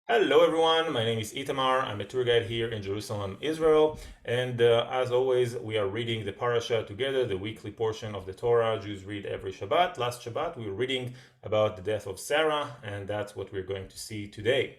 Hello everyone, my name is Itamar. I'm a tour guide here in Jerusalem, Israel. And as always, we are reading the Parasha together, the weekly portion of the Torah Jews read every Shabbat. Last Shabbat, we were reading about the death of Sarah, and that's what we're going to see today.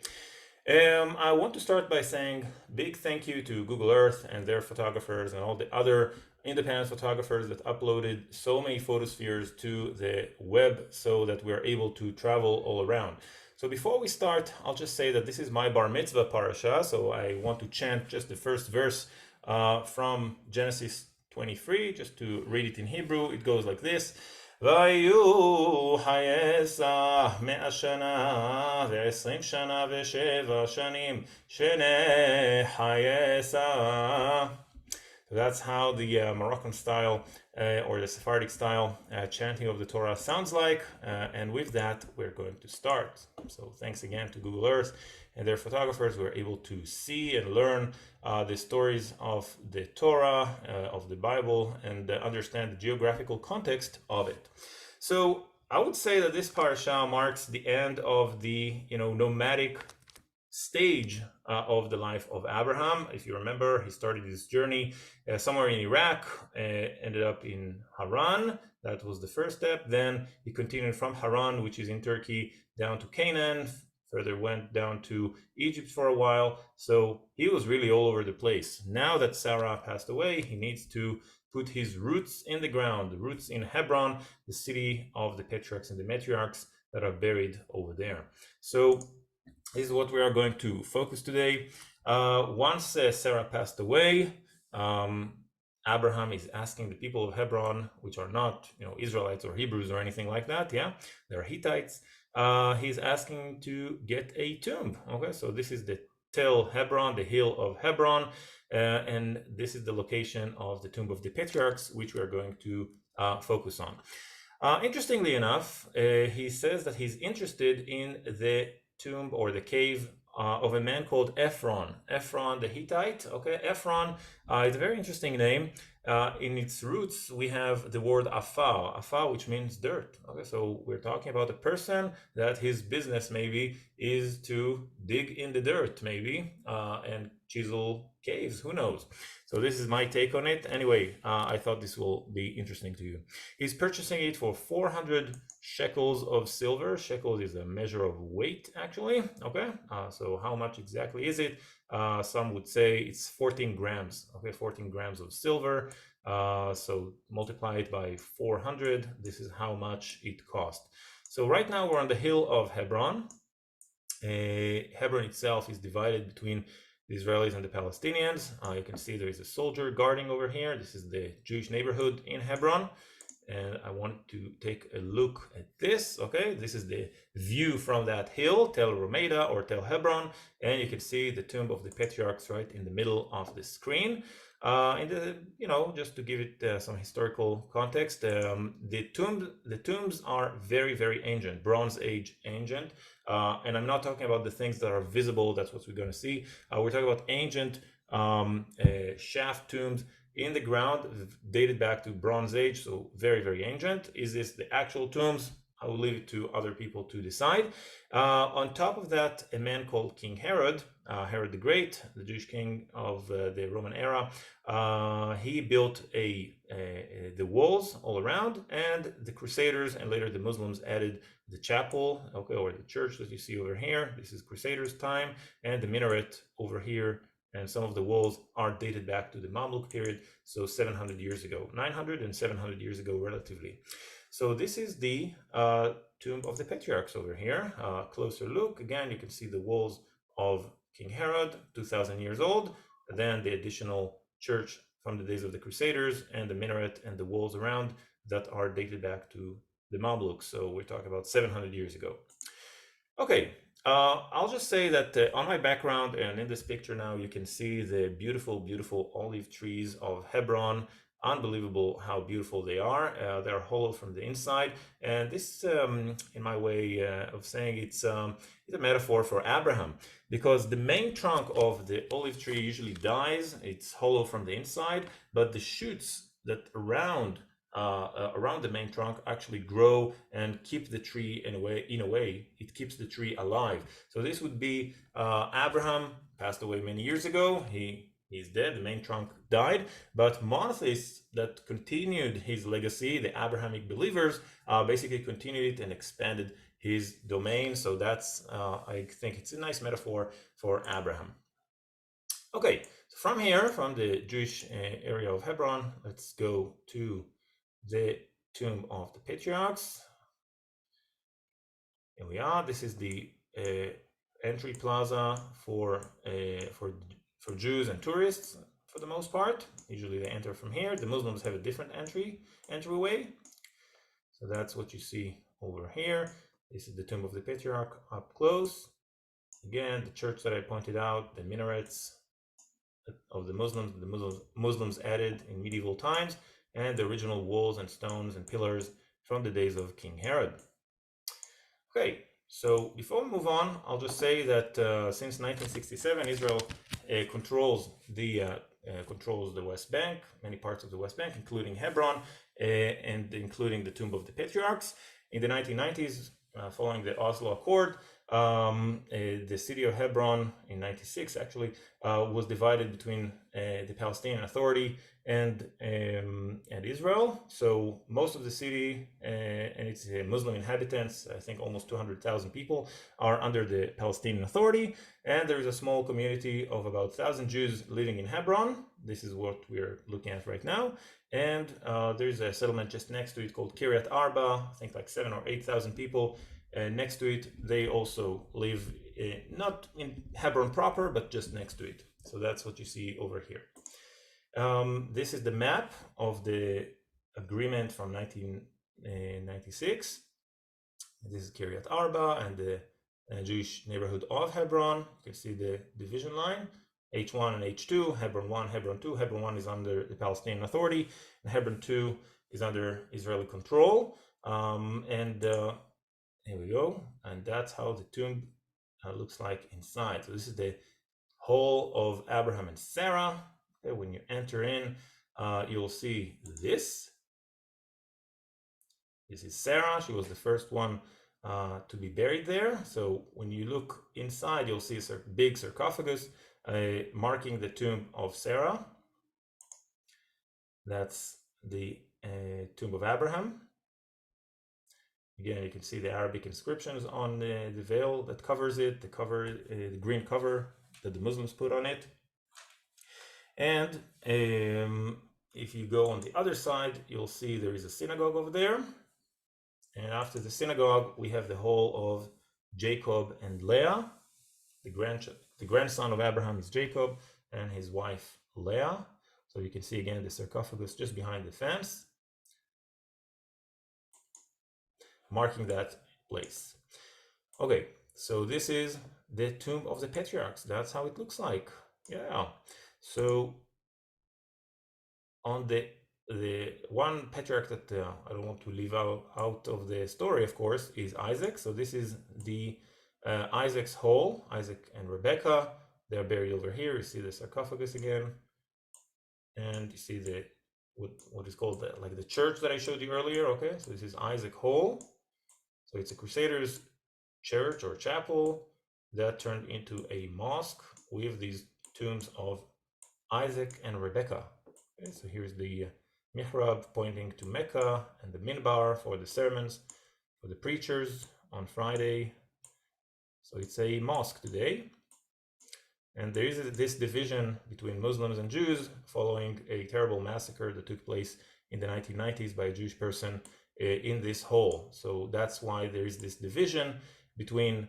I want to start by saying big thank you to Google Earth and their photographers and all the other independent photographers that uploaded so many photospheres to the web so that we're able to travel all around. So before we start, I'll just say that this is my bar mitzvah parasha, so I want to chant just the first verse from Genesis 23, just to read it in Hebrew. It goes like this. ויהיו חייסה 100 שנה ו20 שנה ו7 שנים שני חייסה. So that's how the Moroccan style or the Sephardic style chanting of the Torah sounds like. And with that, we're going to start. So thanks again to Google Earth and their photographers who are able to see and learn the stories of the Torah, of the Bible, and understand the geographical context of it. So I would say that this parasha marks the end of the nomadic stage of the life of Abraham. If you remember, he started his journey somewhere in Iraq, ended up in Haran. That was the first step. Then he continued from Haran, which is in Turkey, down to Canaan, further went down to Egypt for a while. So he was really all over the place. Now that Sarah passed away, he needs to put his roots in the ground, the roots in Hebron, the city of the patriarchs and the matriarchs that are buried over there. So this is what we are going to focus today. Once Sarah passed away, Abraham is asking the people of Hebron, which are not, Israelites or Hebrews or anything like that. Yeah, they're Hittites. He's asking to get a tomb. Okay, so this is the Tel Hebron, the hill of Hebron, and this is the location of the tomb of the patriarchs, which we are going to focus on. Interestingly enough, he says that he's interested in the tomb or the cave of a man called Ephron the Hittite. Okay, Ephron is a very interesting name. In its roots, we have the word afar, which means dirt. Okay, so we're talking about a person that his business maybe is to dig in the dirt, maybe, and chisel caves. Who knows? So this is my take on it. Anyway, I thought this will be interesting to you. He's purchasing it for 400 shekels of silver. Shekels is a measure of weight, actually. Okay, so how much exactly is it? Some would say it's 14 grams. Okay, 14 grams of silver. So multiply it by 400. This is how much it cost. So right now we're on the hill of Hebron. Hebron itself is divided between the Israelis and the Palestinians. You can see there is a soldier guarding over here. This is the Jewish neighborhood in Hebron. And I want to take a look at this. Okay, this is the view from that hill, Tel Romeda or Tel Hebron, and you can see the tomb of the patriarchs right in the middle of the screen. Just to give it some historical context, the tombs are very, very ancient, Bronze Age ancient, and I'm not talking about the things that are visible. That's what we're going to see. We're talking about ancient shaft tombs in the ground, dated back to Bronze Age, so very, very ancient. Is this the actual tombs? I will leave it to other people to decide. On top of that, a man called King Herod, Herod the Great, the Jewish king of the Roman era, he built the walls all around, and the Crusaders and later the Muslims added the chapel, okay, or the church that you see over here. This is Crusaders' time, and the minaret over here. And some of the walls are dated back to the Mamluk period, so 700 years ago, 900 and 700 years ago, relatively. So this is the tomb of the patriarchs over here. Closer look, again, you can see the walls of King Herod, 2,000 years old, and then the additional church from the days of the Crusaders, and the minaret and the walls around that are dated back to the Mamluks. So we're talking about 700 years ago. Okay. I'll just say that on my background and in this picture now, you can see the beautiful, beautiful olive trees of Hebron. Unbelievable how beautiful they are. They're hollow from the inside. And this, in my way of saying, it's a metaphor for Abraham, because the main trunk of the olive tree usually dies. It's hollow from the inside, but the shoots that around around the main trunk actually grow and keep the tree in a way it keeps the tree alive. So this would be Abraham passed away many years ago. He's dead, the main trunk died, but monotheists that continued his legacy, the Abrahamic believers, basically continued it and expanded his domain. So that's I think it's a nice metaphor for Abraham. Okay, so from here, from the Jewish area of Hebron, let's go to the tomb of the patriarchs. Here we are. This is the entry plaza for Jews and tourists for the most part. Usually they enter from here. The Muslims have a different entryway. So that's what you see over here. This is the tomb of the patriarch up close. Again, the church that I pointed out, the minarets of the Muslims added in medieval times, and the original walls and stones and pillars from the days of King Herod. Okay, so before we move on, I'll just say that since 1967, Israel controls the West Bank, many parts of the West Bank, including Hebron, and including the Tomb of the Patriarchs. In the 1990s, following the Oslo Accord, the city of Hebron in 96 actually was divided between the Palestinian Authority and Israel. So most of the city and its Muslim inhabitants, I think almost 200,000 people, are under the Palestinian Authority, and there is a small community of about 1,000 Jews living in Hebron. This is what we're looking at right now, and there's a settlement just next to it called Kiryat Arba, I think like 7,000 or 8,000 people. Next to it, they also live not in Hebron proper, but just next to it. So that's what you see over here. This is the map of the agreement from 1996. This is Kiryat Arba and the Jewish neighborhood of Hebron. You can see the division line, H1 and H2, Hebron 1, Hebron 2. Hebron 1 is under the Palestinian Authority, and Hebron 2 is under Israeli control. Here we go, and that's how the tomb looks like inside. So this is the hall of Abraham and Sarah. Okay, when you enter in, you'll see this. This is Sarah. She was the first one to be buried there. So when you look inside, you'll see a big sarcophagus marking the tomb of Sarah. That's the tomb of Abraham. Again, you can see the Arabic inscriptions on the veil that covers it, the green cover that the Muslims put on it. And if you go on the other side, you'll see there is a synagogue over there. And after the synagogue, we have the hall of Jacob and Leah. The grandson of Abraham is Jacob and his wife Leah. So you can see again the sarcophagus just behind the fence, marking that place. Okay, so this is the tomb of the patriarchs. That's how it looks like. Yeah. So on the one patriarch that I don't want to leave out of the story, of course, is Isaac. So this is the Isaac's hall. Isaac and Rebecca, they're buried over here. You see the sarcophagus again, and you see the what is called like the church that I showed you earlier. Okay, so this is Isaac Hall. So it's a Crusaders church or chapel that turned into a mosque with these tombs of Isaac and Rebecca. Okay, so here's the mihrab pointing to Mecca and the minbar for the sermons for the preachers on Friday. So it's a mosque today. And there is this division between Muslims and Jews following a terrible massacre that took place in the 1990s by a Jewish person in this hall. So that's why there is this division between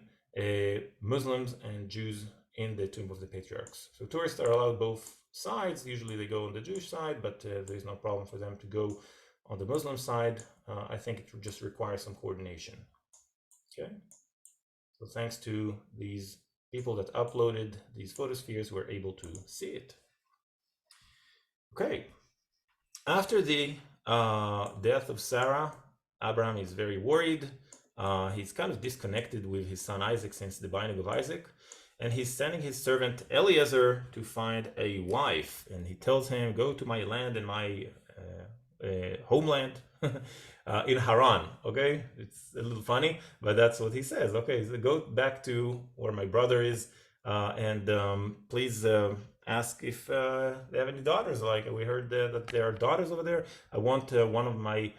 Muslims and Jews in the Tomb of the Patriarchs. So tourists are allowed both sides. Usually they go on the Jewish side, but there's no problem for them to go on the Muslim side. I think it just requires some coordination. Okay. So thanks to these people that uploaded these photospheres, we're able to see it. Okay. After the death of Sarah, Abraham is very worried. He's kind of disconnected with his son Isaac since the binding of Isaac, and he's sending his servant Eliezer to find a wife. And he tells him, "Go to my land and my homeland in Haran. Okay, it's a little funny, but that's what he says. Okay, so go back to where my brother is, and please ask if they have any daughters. Like we heard that there are daughters over there. I want one of my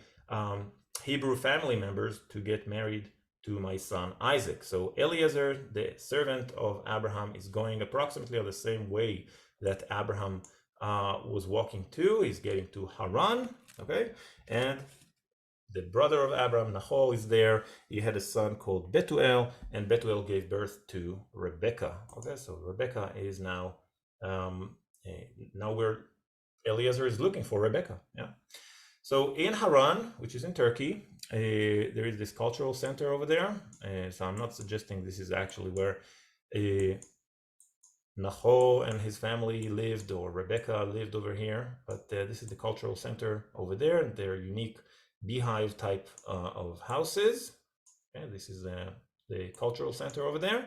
Hebrew family members to get married to my son Isaac. So Eliezer, the servant of Abraham, is going approximately on the same way that Abraham was walking to. He's getting to Haran, okay? And the brother of Abraham, Nahor, is there. He had a son called Betuel, and Betuel gave birth to Rebekah. Okay, so Rebekah is now where Eliezer is looking for Rebekah. Yeah. So in Haran, which is in Turkey, there is this cultural center over there. So I'm not suggesting this is actually where Nahor and his family lived, or Rebecca lived over here, but this is the cultural center over there, and their unique beehive type of houses. Okay, this is the cultural center over there.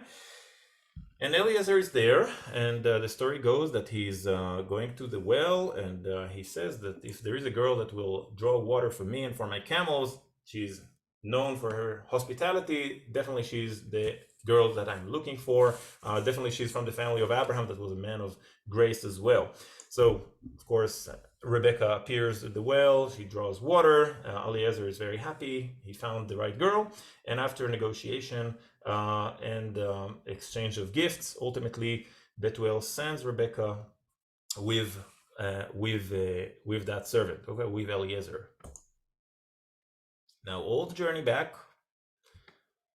And Eliezer is there, and the story goes that he's going to the well, and he says that if there is a girl that will draw water for me and for my camels, she's known for her hospitality. Definitely she's the girl that I'm looking for. Definitely she's from the family of Abraham, that was a man of grace as well. So, of course, Rebecca appears at the well, she draws water. Eliezer is very happy, he found the right girl, and after negotiation and exchange of gifts, ultimately Betuel sends Rebecca with that servant, okay, with Eliezer. Now all the journey back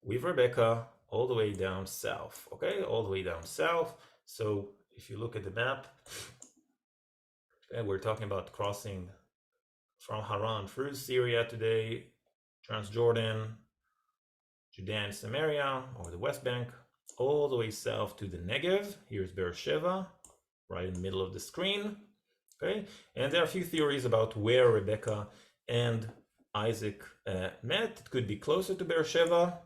with Rebecca all the way down south, okay, all the way down south. So if you look at the map, we're talking about crossing from Haran through Syria today, Transjordan, Judea and Samaria, or the West Bank, all the way south to the Negev. Here's Beersheba, right in the middle of the screen. Okay, and there are a few theories about where Rebecca and Isaac met. It could be closer to Beersheba,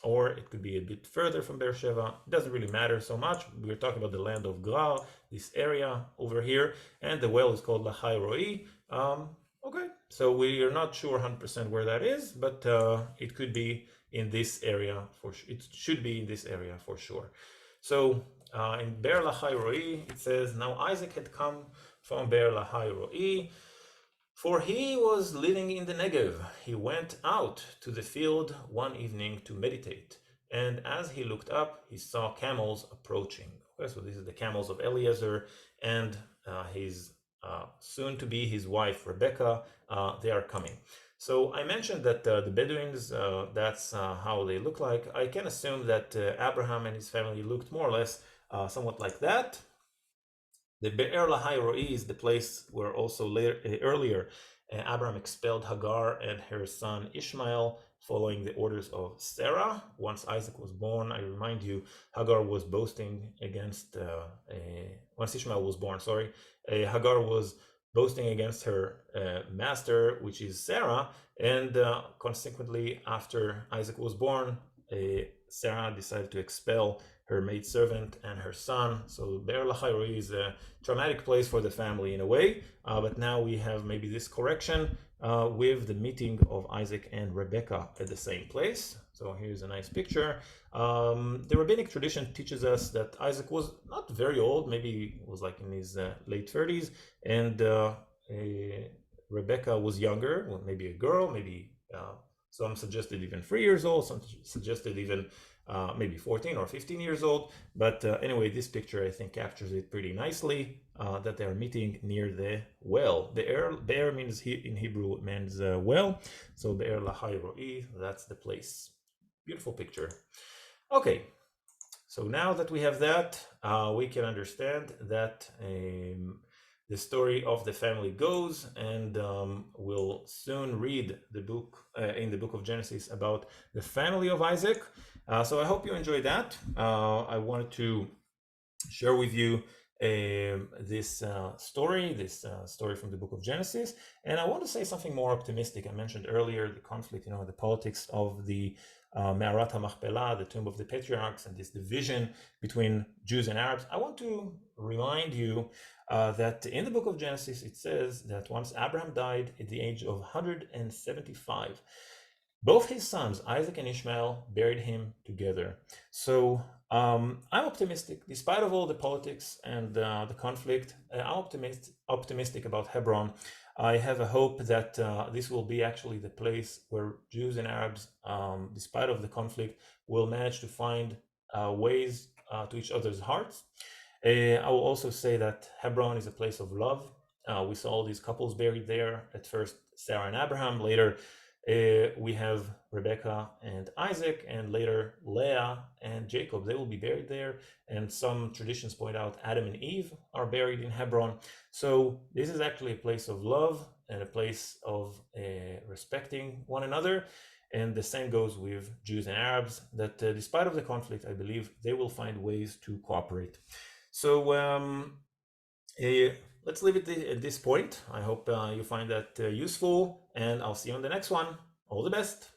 or it could be a bit further from Beersheba. It doesn't really matter so much. We're talking about the land of Gerar, this area over here, and the well is called Lahai Roi. Okay, so we are not sure 100% where that is, but it could be in this area for sure. It should be in this area for sure. So in Be'er Lahai Roi, it says, now Isaac had come from Be'er Lahai Roi, for he was living in the Negev. He went out to the field one evening to meditate, and as he looked up, he saw camels approaching. Okay, so these are the camels of Eliezer and his soon to be his wife Rebecca. They are coming. So I mentioned that the Bedouins, that's how they look like. I can assume that Abraham and his family looked more or less somewhat like that. The Be'er Lahai Roi is the place where also earlier Abraham expelled Hagar and her son Ishmael following the orders of Sarah. Once Isaac was born, I remind you, Hagar was boasting against, once Ishmael was born, Hagar was boasting against her master, which is Sarah, and consequently, after Isaac was born, Sarah decided to expel her maidservant and her son. So Be'er Lahai Roi is a traumatic place for the family in a way, but now we have maybe this correction with the meeting of Isaac and Rebecca at the same place. So here's a nice picture. The rabbinic tradition teaches us that Isaac was not very old, maybe was like in his late 30s, and Rebecca was younger, well, maybe a girl, maybe some suggested even 3 years old, some suggested even maybe 14 or 15 years old. But anyway, this picture I think captures it pretty nicely, that they are meeting near the well. Be'er means in Hebrew means well, so Be'er Lahai Roi, that's the place. Beautiful picture. Okay, so now that we have that, we can understand that the story of the family goes, and we'll soon read the book in the book of Genesis about the family of Isaac. So I hope you enjoyed that. I wanted to share with you this story from the book of Genesis, and I want to say something more optimistic. I mentioned earlier the conflict, the politics of the Me'arat HaMachpelah, the tomb of the patriarchs, and this division between Jews and Arabs. I want to remind you that in the book of Genesis, it says that once Abraham died at the age of 175, both his sons, Isaac and Ishmael, buried him together. So I'm optimistic, despite of all the politics and the conflict. I'm optimistic about Hebron. I have a hope that this will be actually the place where Jews and Arabs, despite of the conflict, will manage to find ways to each other's hearts. I will also say that Hebron is a place of love. We saw all these couples buried there. At first, Sarah and Abraham. Later, we have Rebecca and Isaac, and later Leah and Jacob. They will be buried there. And some traditions point out Adam and Eve are buried in Hebron. So this is actually a place of love and a place of respecting one another. And the same goes with Jews and Arabs, that despite of the conflict, I believe they will find ways to cooperate. So let's leave it at this point. I hope you find that useful, and I'll see you on the next one. All the best.